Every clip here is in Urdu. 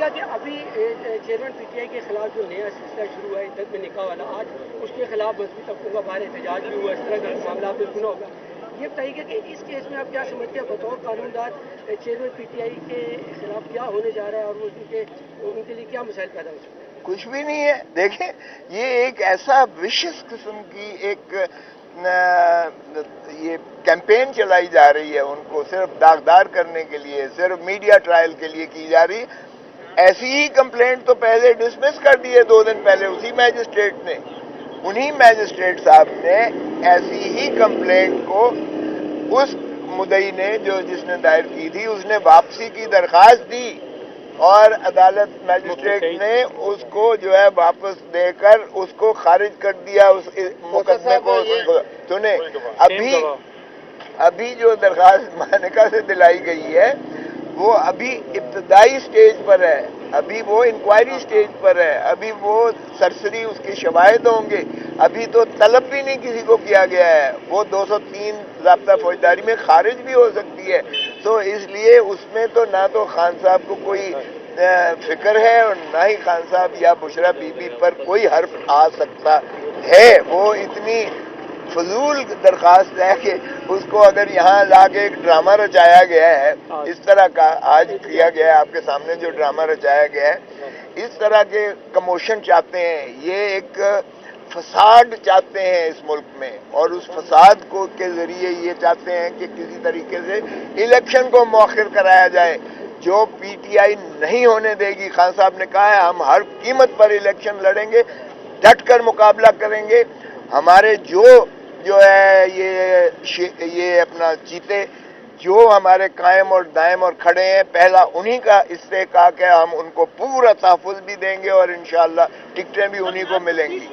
گا کہ ابھی چیئرمین پی ٹی آئی کے خلاف جو نیا سلسلہ شروع ہوا ہے عدت میں نکاح والا، آج اس کے خلاف مذہبی طبقوں کا باہر احتجاج بھی ہوا، اس طرح کا معاملات میں سنا ہوگا. یہ بتائیے گا کہ اس کیس میں آپ کیا سمجھتے ہیں بطور قانون دار چیئرمین پی ٹی آئی کے خلاف کیا ہونے جا رہا ہے اور وہ ان کے لیے کیا مسائل پیدا ہو سکتے ہیں؟ کچھ بھی نہیں ہے. دیکھیں یہ ایک ایسا وشس قسم کی ایک یہ کیمپین چلائی جا رہی ہے، ان کو صرف داغدار کرنے کے لیے، صرف میڈیا ٹرائل کے لیے کی جا رہی ہے. ایسی ہی کمپلینٹ تو پہلے ڈسمس کر دی ہے 2 دن پہلے اسی میجسٹریٹ نے. انہی میجسٹریٹ صاحب نے ایسی ہی کمپلینٹ کو اس مدعی نے جس نے دائر کی تھی اس نے واپسی کی درخواست دی اور عدالت میجسٹریٹ نے اس کو جو ہے واپس دے کر اس کو خارج کر دیا اس مقدمے کو. سنیں ابھی جو درخواست مانیکا سے دلائی گئی ہے وہ ابھی ابتدائی سٹیج پر ہے، ابھی وہ انکوائری سٹیج پر ہے، ابھی وہ سرسری اس کے شواہد ہوں گے، ابھی تو طلب بھی نہیں کسی کو کیا گیا ہے. وہ 203 ضابطہ فوجداری میں خارج بھی ہو سکتی ہے. تو اس لیے اس میں تو نہ تو خان صاحب کو کوئی فکر ہے اور نہ ہی خان صاحب یا بشرا بی بی پر کوئی حرف آ سکتا ہے. وہ اتنی فضول درخواست ہے کہ اس کو اگر یہاں لا کے ایک ڈرامہ رچایا گیا ہے اس طرح کا آج کیا گیا ہے آپ کے سامنے جو ڈرامہ رچایا گیا ہے، اس طرح کے کموشن چاہتے ہیں، یہ ایک فساد چاہتے ہیں اس ملک میں، اور اس فساد کو کے ذریعے یہ چاہتے ہیں کہ کسی طریقے سے الیکشن کو مؤخر کرایا جائے، جو پی ٹی آئی نہیں ہونے دے گی. خان صاحب نے کہا ہے ہم ہر قیمت پر الیکشن لڑیں گے، ڈٹ کر مقابلہ کریں گے. ہمارے جو ہے یہ اپنا چیتے جو ہمارے قائم اور دائم اور کھڑے ہیں، پہلا انہی کا استحقاق ہے. ہم ان کو پورا تحفظ بھی دیں گے اور انشاءاللہ ٹکٹیں بھی انہی کو ملیں گی.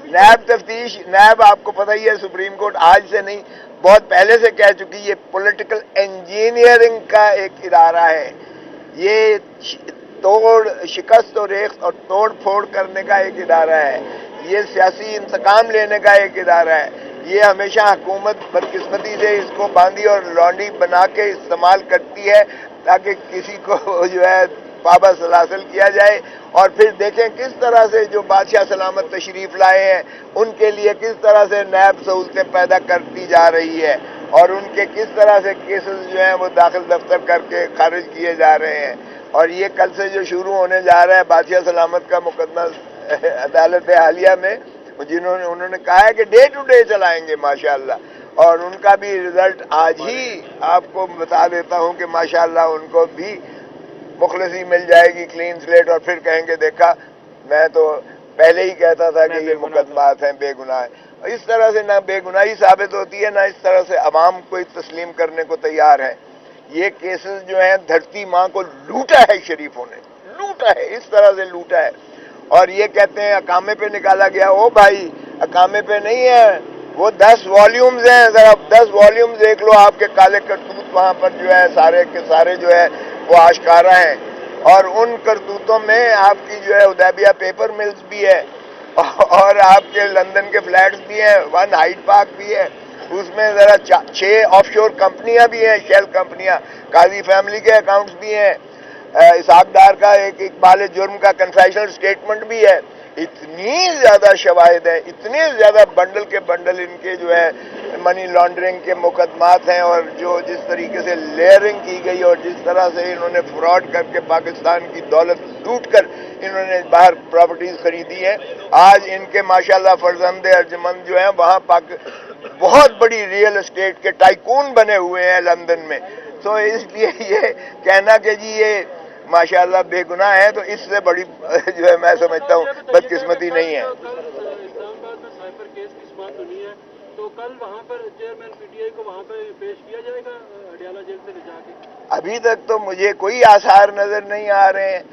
نیب تفتیش، نیب آپ کو پتہ ہی ہے سپریم کورٹ آج سے نہیں بہت پہلے سے کہہ چکی، یہ پولیٹیکل انجینئرنگ کا ایک ادارہ ہے. یہ شکست و ریخت اور توڑ پھوڑ کرنے کا ایک ادارہ ہے. یہ سیاسی انتقام لینے کا ایک ادارہ ہے. یہ ہمیشہ حکومت بدقسمتی سے اس کو باندھی اور لانڈی بنا کے استعمال کرتی ہے تاکہ کسی کو جو ہے پابا سلاسل کیا جائے. اور پھر دیکھیں کس طرح سے جو بادشاہ سلامت تشریف لائے ہیں ان کے لیے کس طرح سے نیب سہولتیں پیدا کرتی جا رہی ہے اور ان کے کس طرح سے کیسز جو ہیں وہ داخل دفتر کر کے خارج کیے جا رہے ہیں. اور یہ کل سے جو شروع ہونے جا رہا ہے بادشاہ سلامت کا مقدمہ عدالت عالیہ میں، انہوں نے کہا ہے کہ ڈے ٹو ڈے چلائیں گے ماشاءاللہ، اور ان کا بھی رزلٹ آج ہی آپ کو بتا دیتا ہوں کہ ماشاءاللہ ان کو بھی مخلصی مل جائے گی، کلین سلیٹ، اور پھر کہیں گے دیکھا میں تو پہلے ہی کہتا تھا کہ یہ مقدمات ہیں بے گناہ ہے. اس طرح سے نہ بے گناہی ثابت ہوتی ہے، نہ اس طرح سے عوام کو تسلیم کرنے کو تیار ہے. یہ کیسز جو ہیں دھرتی ماں کو لوٹا ہے شریفوں نے، لوٹا ہے، اس طرح سے لوٹا ہے. اور یہ کہتے ہیں اقامے پہ نکالا گیا. او بھائی اقامے پہ نہیں ہے، وہ 10 والیومز ہیں، ذرا 10 والیومز دیکھ لو، آپ کے کالے کرتوت وہاں پر جو ہے سارے کے سارے جو ہے وہ آشکارا ہیں. اور ان کرتوتوں میں آپ کی جو ہے حدیبیہ پیپر ملز بھی ہے اور آپ کے لندن کے فلیٹس بھی ہیں، 1 ہائیڈ پارک بھی ہے، اس میں ذرا 6 آف شور کمپنیاں بھی ہیں، شیل کمپنیاں، قاضی فیملی کے اکاؤنٹس بھی ہیں، اسحاق ڈار کا ایک اقبال جرم کا کنفیشنل سٹیٹمنٹ بھی ہے. اتنی زیادہ شواہد ہیں، اتنے زیادہ بنڈل کے بنڈل ان کے جو ہے منی لانڈرنگ کے مقدمات ہیں، اور جو جس طریقے سے لیئرنگ کی گئی اور جس طرح سے انہوں نے فراڈ کر کے پاکستان کی دولت لوٹ کر انہوں نے باہر پراپرٹیز خریدی ہیں. آج ان کے ماشاءاللہ فرزند ارجمند جو ہیں وہاں بہت بڑی ریئل اسٹیٹ کے ٹائکون بنے ہوئے ہیں لندن میں. تو اس لیے یہ کہنا کہ جی یہ ماشاءاللہ بے گناہ ہے تو اس سے بڑی جو ہے میں سمجھتا ہوں بدقسمتی نہیں ہے. تو کل وہاں پر چیئرمین پی ٹی آئی کو وہاں پہ پیش کیا جائے گا اڈیالہ جیل سے لے جا کے؟ ابھی تک تو مجھے کوئی آثار نظر نہیں آ رہے ہیں.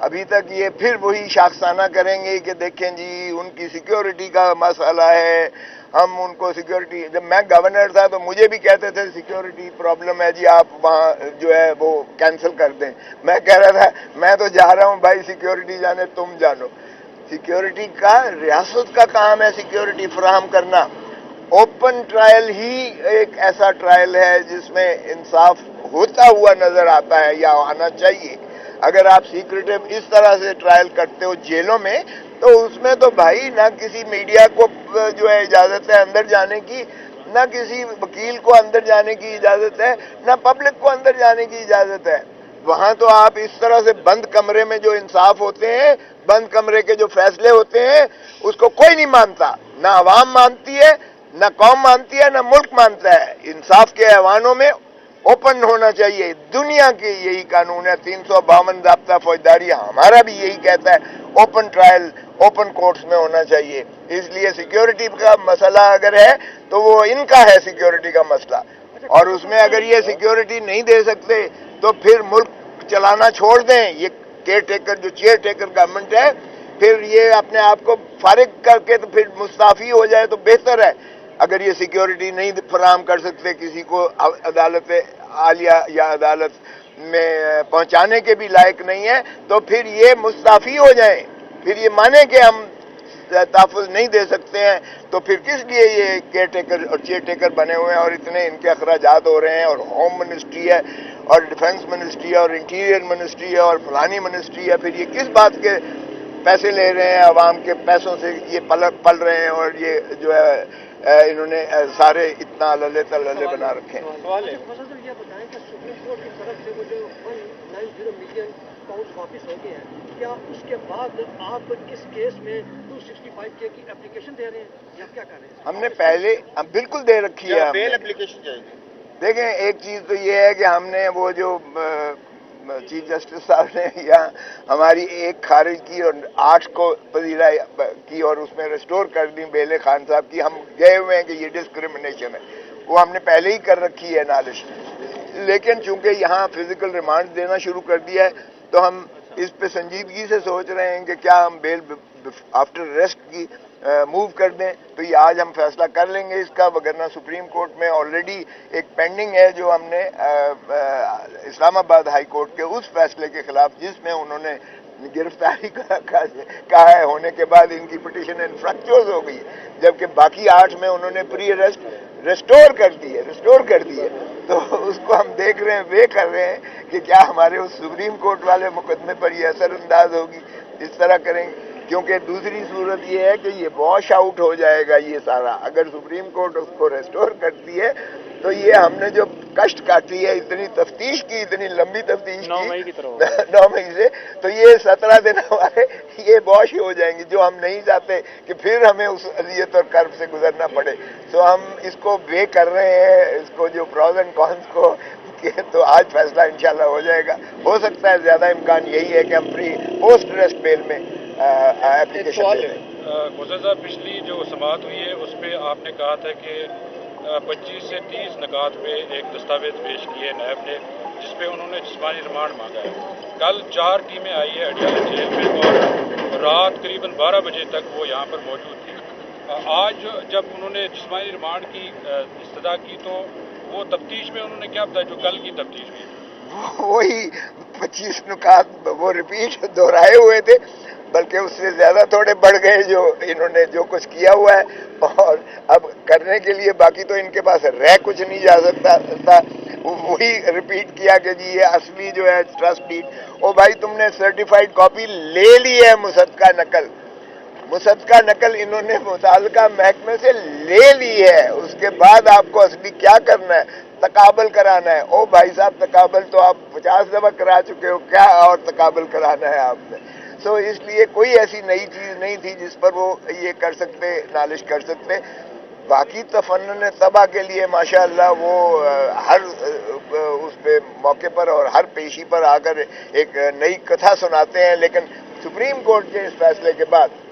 ابھی تک یہ پھر وہی شاخسانہ کریں گے کہ دیکھیں جی ان کی سیکیورٹی کا مسئلہ ہے، ہم ان کو سیکیورٹی. جب میں گورنر تھا تو مجھے بھی کہتے تھے سیکیورٹی پرابلم ہے جی آپ وہاں جو ہے وہ کینسل کر دیں. میں کہہ رہا تھا میں تو جا رہا ہوں بھائی، سیکیورٹی جانے تم جانو. سیکیورٹی کا ریاست کا کام ہے سیکیورٹی فراہم کرنا. اوپن ٹرائل ہی ایک ایسا ٹرائل ہے جس میں انصاف ہوتا ہوا نظر آتا ہے یا آنا چاہیے. اگر آپ سیکریٹو اس طرح سے ٹرائل کرتے ہو جیلوں میں تو اس میں تو بھائی نہ کسی میڈیا کو جو ہے اجازت ہے اندر جانے کی, نہ کسی وکیل کو اندر جانے کی اجازت ہے, نہ پبلک کو اندر جانے کی اجازت ہے. وہاں تو آپ اس طرح سے بند کمرے میں جو انصاف ہوتے ہیں, بند کمرے کے جو فیصلے ہوتے ہیں, اس کو کوئی نہیں مانتا, نہ عوام مانتی ہے, نہ قوم مانتی ہے, نہ ملک مانتا ہے. انصاف کے ایوانوں میں اوپن ہونا چاہیے. دنیا کے یہی قانون ہے, 352 ضابطہ فوجداری ہمارا بھی یہی کہتا ہے, اوپن ٹرائل اوپن کورٹس میں ہونا چاہیے. اس لیے سیکیورٹی کا مسئلہ اگر ہے تو وہ ان کا ہے سیکیورٹی کا مسئلہ, اور اس میں اگر یہ سیکیورٹی نہیں دے سکتے تو پھر ملک چلانا چھوڑ دیں. یہ کیئر ٹیکر جو چیئر ٹیکر گورنمنٹ ہے, پھر یہ اپنے آپ کو فارغ کر کے تو پھر مستعفی ہو جائے تو بہتر ہے. اگر یہ سیکیورٹی نہیں فراہم کر سکتے کسی کو عدالت عالیہ یا عدالت میں پہنچانے کے بھی لائق نہیں ہے, تو پھر یہ مستعفی ہو جائیں. پھر یہ مانیں کہ ہم تحفظ نہیں دے سکتے ہیں, تو پھر کس لیے یہ کیئر ٹیکر اور چیئر ٹیکر بنے ہوئے ہیں اور اتنے ان کے اخراجات ہو رہے ہیں, اور ہوم منسٹری ہے اور ڈیفنس منسٹری ہے اور انٹیریئر منسٹری ہے اور فلانی منسٹری ہے. پھر یہ کس بات کے پیسے لے رہے ہیں, عوام کے پیسوں سے یہ پل رہے ہیں, اور یہ جو ہے انہوں نے سارے اتنا اللہ تللے بنا رکھے ہیں. سوال ہے یہ بتائیں کہ سپریم کورٹ کی طرف سے وہ جو 190 ملین پاؤنڈ واپس ہو گئے ہیں, کیا اس کے بعد آپ اس کیس میں 265K کی اپلیکیشن دے رہے ہیں یا کیا کر رہے ہیں؟ ہم نے پہلے بالکل دے رکھی ہے. بیل اپلیکیشن چاہیے. دیکھیں ایک چیز تو یہ ہے کہ ہم نے وہ جو چیف جسٹس صاحب نے یہاں ہماری ایک خارج کی اور 8 کو پذیرا کی اور اس میں ریسٹور کر دی بیل خان صاحب کی. ہم گئے ہوئے ہیں کہ یہ ڈسکریمنیشن ہے, وہ ہم نے پہلے ہی کر رکھی ہے نالش. لیکن چونکہ یہاں فزیکل ریمانڈ دینا شروع کر دیا ہے تو ہم اس پہ سنجیدگی سے سوچ رہے ہیں کہ کیا ہم بیل آفٹر ریسٹ کی موو کر دیں. تو یہ آج ہم فیصلہ کر لیں گے اس کا, وگرنہ سپریم کورٹ میں آلریڈی ایک پینڈنگ ہے جو ہم نے اسلام آباد ہائی کورٹ کے اس فیصلے کے خلاف جس میں انہوں نے گرفتاری کہا ہے ہونے کے بعد ان کی پٹیشن انفریکچوز ہو گئی, جبکہ باقی 8 میں انہوں نے پری ارسٹ ریسٹور کر دی ہے. تو اس کو ہم دیکھ رہے ہیں, وے کر رہے ہیں کہ کیا ہمارے اس سپریم کورٹ والے مقدمے پر یہ اثر انداز ہوگی. اس طرح کریں گے, کیونکہ دوسری صورت یہ ہے کہ یہ واش آؤٹ ہو جائے گا یہ سارا. اگر سپریم کورٹ اس کو ریسٹور کرتی ہے تو یہ ہم نے جو کشٹ کاٹی ہے, اتنی تفتیش کی, اتنی لمبی تفتیش کی 9 مئی سے, تو یہ 17 دن ہمارے یہ واش ہو جائیں گے, جو ہم نہیں چاہتے کہ پھر ہمیں اس اذیت اور کرب سے گزرنا پڑے. تو ہم اس کو وے کر رہے ہیں, اس کو جو پروز اینڈ کونس کو, تو آج فیصلہ انشاءاللہ ہو جائے گا. ہو سکتا ہے زیادہ امکان یہی ہے کہ ہم پوسٹ ریسٹ بیل میں اپلیکیشن دے دیں. گزر صاحب پچھلی جو سماعت ہوئی ہے اس پہ آپ نے کہا تھا کہ 25 سے 30 نکات پہ ایک دستاویز پیش کیے نیب نے, جس پہ انہوں نے جسمانی ریمانڈ مانگا ہے. کل 4 ٹیمیں آئی ہے اڈیالہ جیل میں اور رات قریباً 12 بجے تک وہ یہاں پر موجود تھی. آج جب انہوں نے جسمانی ریمانڈ کی استدعا کی تو وہ تفتیش میں انہوں نے کیا بتایا جو کل کی تفتیش ہوئی؟ وہی 25 نکات وہ ریپیٹ دہرائے ہوئے تھے, بلکہ اس سے زیادہ تھوڑے بڑھ گئے جو انہوں نے جو کچھ کیا ہوا ہے, اور اب کرنے کے لیے باقی تو ان کے پاس رہ کچھ نہیں جا سکتا تھا. وہی ریپیٹ کیا کہ جی یہ اصلی جو ہے ٹرسٹ ڈیڈ, او بھائی تم نے سرٹیفائڈ کاپی لے لی ہے, مصدقہ نقل انہوں نے متعلقہ محکمے سے لے لی ہے. اس کے بعد آپ کو اصلی کیا کرنا ہے, تقابل کرانا ہے. او بھائی صاحب تقابل تو آپ 50 دفعہ کرا چکے ہو, کیا اور تقابل کرانا ہے آپ نے. سو اس لیے کوئی ایسی نئی چیز نہیں تھی جس پر وہ یہ کر سکتے, نالش کر سکتے. باقی تفنن طبع کے لیے ماشاءاللہ وہ ہر اس پہ موقع پر اور ہر پیشی پر آ کر ایک نئی کتھا سناتے ہیں. لیکن سپریم کورٹ کے اس فیصلے کے بعد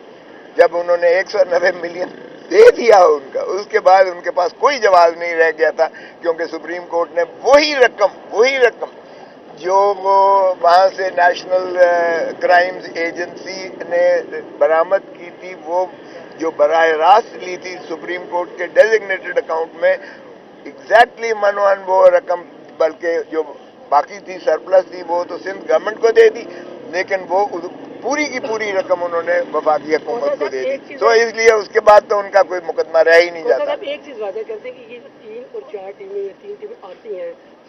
جب انہوں نے 190 ملین دے دیا ان کا, اس کے بعد ان کے پاس کوئی جواز نہیں رہ گیا تھا, کیونکہ سپریم کورٹ نے وہی رقم جو وہ وہاں سے نیشنل کرائمز ایجنسی نے برآمد کی تھی, وہ جو براہ راست لی تھی سپریم کورٹ کے ڈیزگنیٹڈ اکاؤنٹ میں, ایگزیکٹلی منوان وہ رقم, بلکہ جو باقی تھی سرپلس تھی وہ تو سندھ گورنمنٹ کو دے دی, لیکن وہ پوری کی پوری رقم انہوں نے وفاقی حکومت کو دے دی. تو اس لیے اس کے بعد تو ان کا کوئی مقدمہ رہ ہی نہیں جاتا. ایک چیز واضح کرتے ہیں کہ یہ جو 3 اور 4 ٹیمیں یا 3 ٹیمیں آتی ہیں